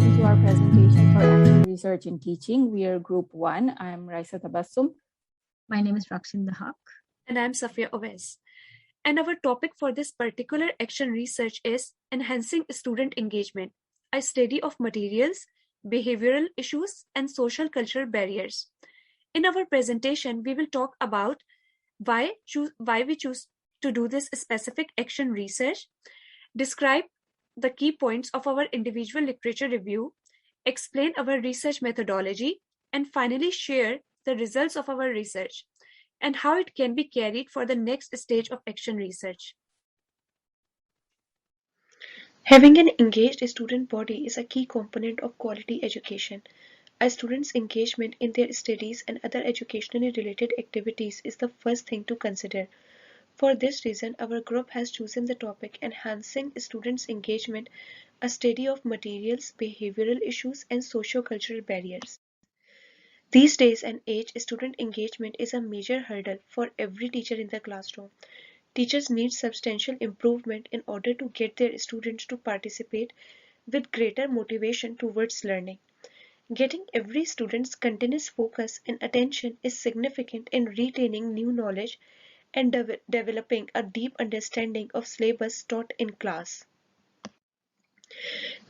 welcome to our presentation for Action Research in Teaching. We are Group 1. I'm Raisa Tabassum. My name is Raksin Dahak. And I'm Safia Owais. And our topic for this particular action research is Enhancing Student Engagement, a study of materials, behavioral issues, and social cultural barriers. In our presentation, we will talk about why we choose to do this specific action research, describe the key points of our individual literature review, explain our research methodology, and finally share the results of our research and how it can be carried for the next stage of action research. Having an engaged student body is a key component of quality education. A student's engagement in their studies and other educationally related activities is the first thing to consider. For this reason, our group has chosen the topic Enhancing Students' Engagement, a study of materials, behavioral issues, and socio-cultural barriers. These days and age, student engagement is a major hurdle for every teacher in the classroom. Teachers need substantial improvement in order to get their students to participate with greater motivation towards learning. Getting every student's continuous focus and attention is significant in retaining new knowledge and developing a deep understanding of syllabus taught in class.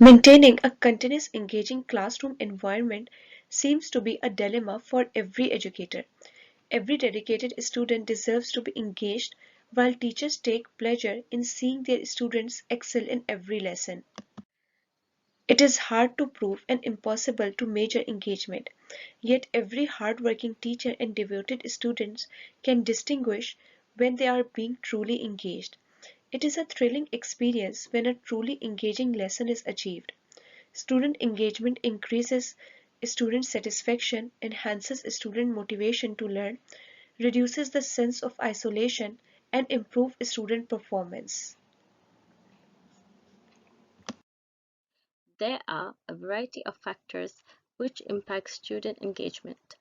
Maintaining a continuous engaging classroom environment seems to be a dilemma for every educator. Every dedicated student deserves to be engaged, while teachers take pleasure in seeing their students excel in every lesson. It is hard to prove and impossible to measure engagement, yet every hard-working teacher and devoted students can distinguish when they are being truly engaged. It is a thrilling experience when a truly engaging lesson is achieved. Student engagement increases student satisfaction, enhances student motivation to learn, reduces the sense of isolation, and improves student performance. There are a variety of factors which impact student engagement,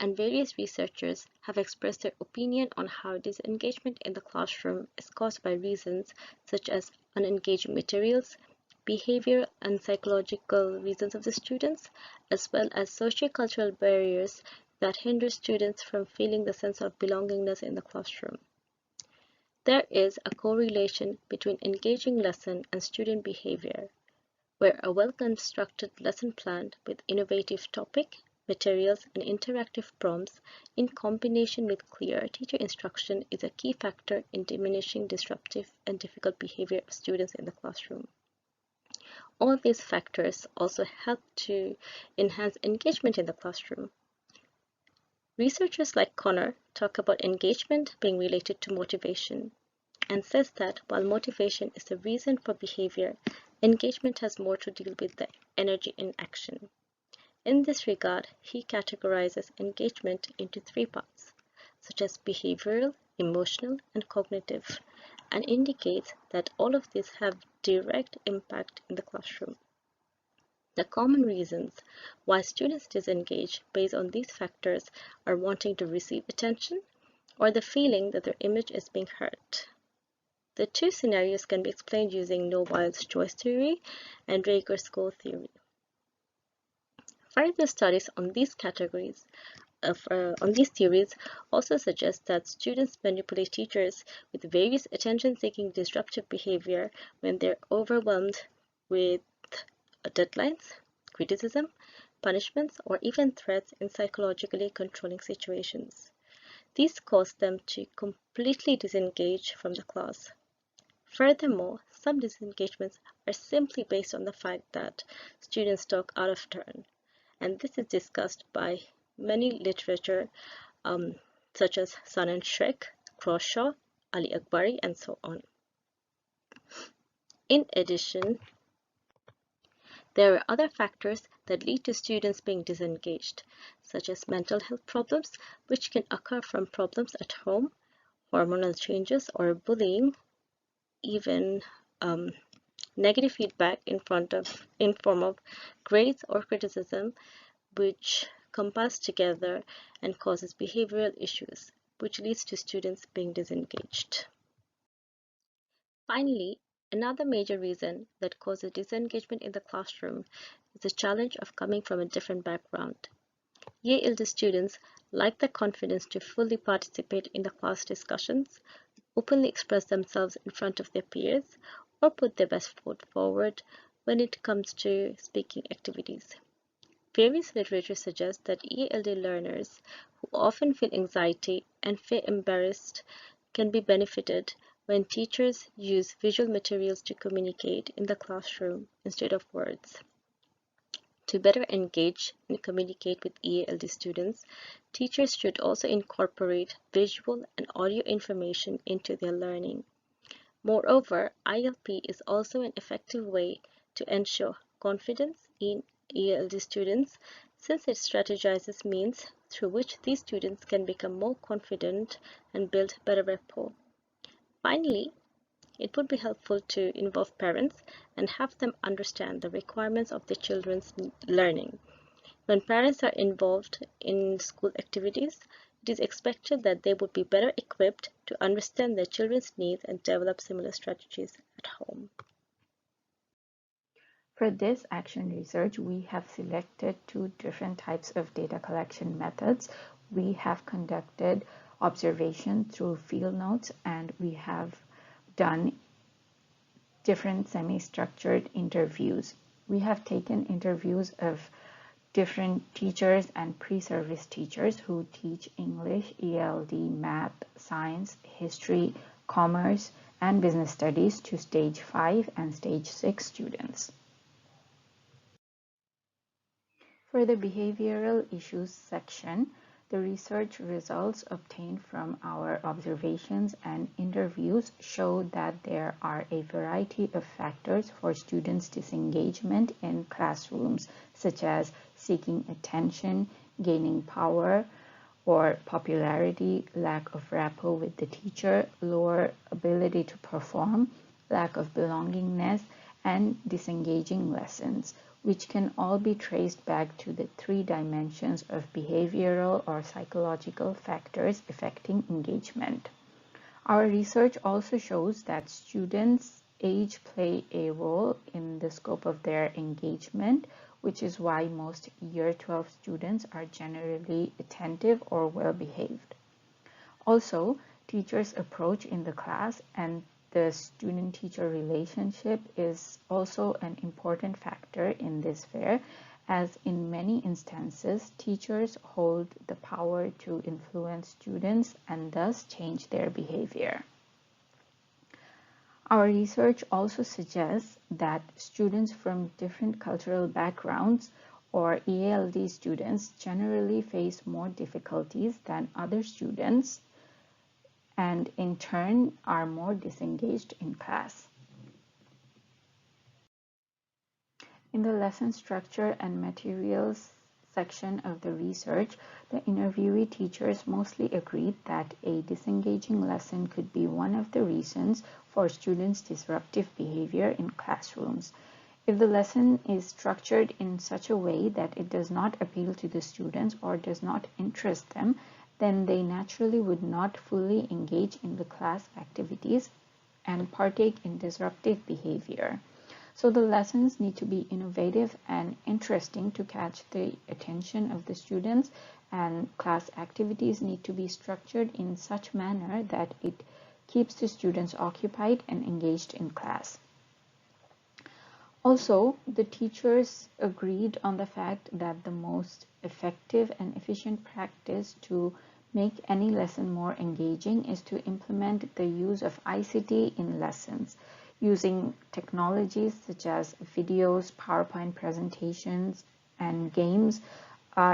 and various researchers have expressed their opinion on how disengagement in the classroom is caused by reasons such as unengaged materials, behavior and psychological reasons of the students, as well as sociocultural barriers that hinder students from feeling the sense of belongingness in the classroom. There is a correlation between engaging lesson and student behavior, where a well-constructed lesson plan with innovative topic, materials, and interactive prompts in combination with clear teacher instruction is a key factor in diminishing disruptive and difficult behavior of students in the classroom. All these factors also help to enhance engagement in the classroom. Researchers like Connor talk about engagement being related to motivation, and says that while motivation is the reason for behavior, engagement has more to deal with the energy in action. In this regard, he categorizes engagement into three parts, such as behavioral, emotional, and cognitive, and indicates that all of these have direct impact in the classroom. The common reasons why students disengage based on these factors are wanting to receive attention or the feeling that their image is being hurt. The two scenarios can be explained using Novile's choice theory and Rager-Scholl theory. Further studies on these theories also suggest that students manipulate teachers with various attention-seeking disruptive behavior when they're overwhelmed with deadlines, criticism, punishments, or even threats in psychologically controlling situations. These cause them to completely disengage from the class. Furthermore, some disengagements are simply based on the fact that students talk out of turn, and this is discussed by many literature such as Sanan Sheikh, Crawshaw, Ali Akbari, and so on. In addition, there are other factors that lead to students being disengaged, such as mental health problems, which can occur from problems at home, hormonal changes, or bullying, even negative feedback in form of grades or criticism, which compiles together and causes behavioral issues, which leads to students being disengaged. Finally, Another major reason that causes disengagement in the classroom is the challenge of coming from a different background. ELD students lack the confidence to fully participate in the class discussions, openly express themselves in front of their peers, or put their best foot forward when it comes to speaking activities. Various literature suggests that ELD learners who often feel anxiety and feel embarrassed can be benefited when teachers use visual materials to communicate in the classroom instead of words. To better engage and communicate with ELD students, teachers should also incorporate visual and audio information into their learning. Moreover, ILP is also an effective way to ensure confidence in ELD students since it strategizes means through which these students can become more confident and build better rapport. Finally, it would be helpful to involve parents and have them understand the requirements of their children's learning. When parents are involved in school activities, it is expected that they would be better equipped to understand their children's needs and develop similar strategies at home. For this action research, we have selected two different types of data collection methods. We have conducted observation through field notes, and we have done different semi-structured interviews. We have taken interviews of different teachers and pre-service teachers who teach English, ELD, math, science, history, commerce, and business studies to stage 5 and stage 6 students. For the behavioral issues section, the research results obtained from our observations and interviews show that there are a variety of factors for students' disengagement in classrooms, such as seeking attention, gaining power or popularity, lack of rapport with the teacher, lower ability to perform, lack of belongingness, and disengaging lessons, which can all be traced back to the three dimensions of behavioral or psychological factors affecting engagement. Our research also shows that students' age play a role in the scope of their engagement, which is why most Year 12 students are generally attentive or well-behaved. Also, teachers' approach in the class and the student-teacher relationship is also an important factor in this fair, as in many instances, teachers hold the power to influence students and thus change their behavior. Our research also suggests that students from different cultural backgrounds or ELD students generally face more difficulties than other students and in turn are more disengaged in class. In the lesson structure and materials section of the research, the interviewee teachers mostly agreed that a disengaging lesson could be one of the reasons for students' disruptive behavior in classrooms. If the lesson is structured in such a way that it does not appeal to the students or does not interest them, then they naturally would not fully engage in the class activities and partake in disruptive behavior. So the lessons need to be innovative and interesting to catch the attention of the students, and class activities need to be structured in such manner that it keeps the students occupied and engaged in class. Also, the teachers agreed on the fact that the most effective and efficient practice to make any lesson more engaging is to implement the use of ICT in lessons, using technologies such as videos, PowerPoint presentations, and games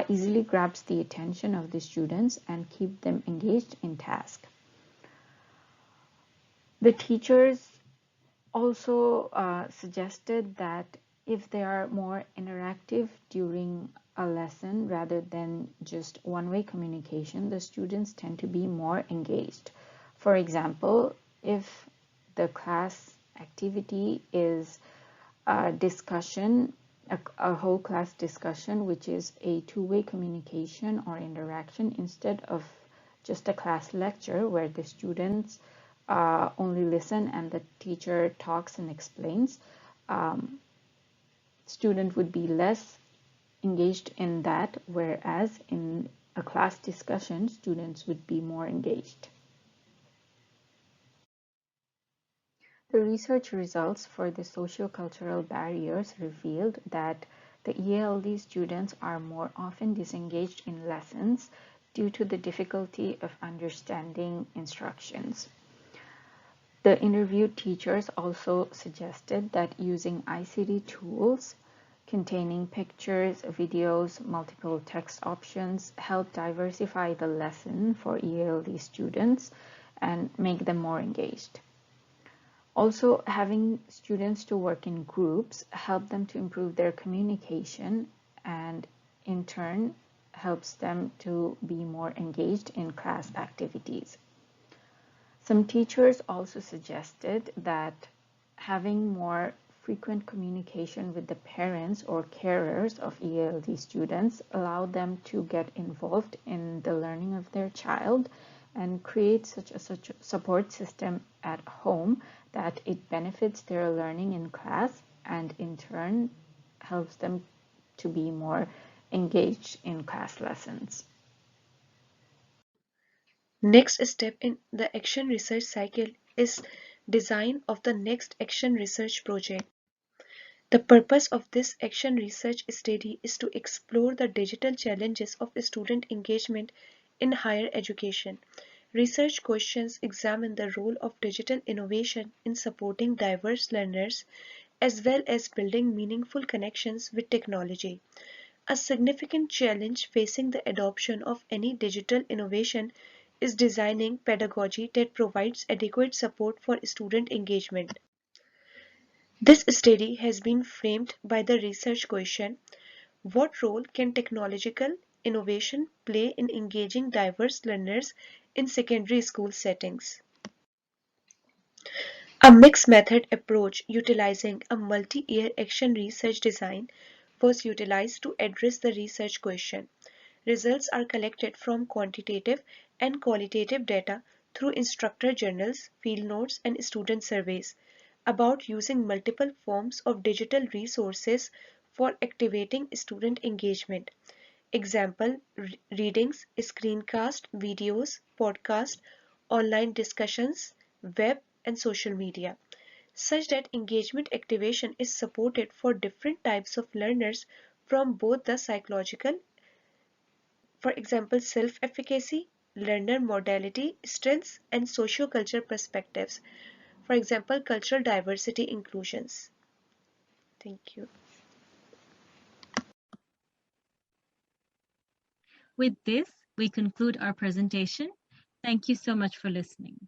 easily grabs the attention of the students and keep them engaged in task. The teachers also suggested that if they are more interactive during a lesson rather than just one-way communication, the students tend to be more engaged. For example, if the class activity is a discussion, a whole class discussion, which is a two-way communication or interaction instead of just a class lecture where the students only listen and the teacher talks and explains, student would be less engaged in that, whereas in a class discussion, students would be more engaged. The research results for the sociocultural barriers revealed that the ELD students are more often disengaged in lessons due to the difficulty of understanding instructions. The interviewed teachers also suggested that using ICT tools containing pictures, videos, multiple text options help diversify the lesson for ELD students and make them more engaged. Also, having students to work in groups help them to improve their communication and in turn helps them to be more engaged in class activities. Some teachers also suggested that having more frequent communication with the parents or carers of ELD students allow them to get involved in the learning of their child and create such a support system at home that it benefits their learning in class and in turn helps them to be more engaged in class lessons. Next step in the action research cycle is design of the next action research project. The purpose of this action research study is to explore the digital challenges of student engagement in higher education. Research questions examine the role of digital innovation in supporting diverse learners as well as building meaningful connections with technology. A significant challenge facing the adoption of any digital innovation is designing pedagogy that provides adequate support for student engagement. This study has been framed by the research question: what role can technological innovation play in engaging diverse learners in secondary school settings? A mixed method approach utilizing a multi-year action research design was utilized to address the research question. Results are collected from quantitative and qualitative data through instructor journals, field notes, and student surveys about using multiple forms of digital resources for activating student engagement. Example, readings, screencast, videos, podcast, online discussions, web, and social media, such that engagement activation is supported for different types of learners from both the psychological, for example, self-efficacy, learner modality, strengths, and socio-cultural perspectives, for example, cultural diversity inclusions. Thank you. With this, we conclude our presentation. Thank you so much for listening.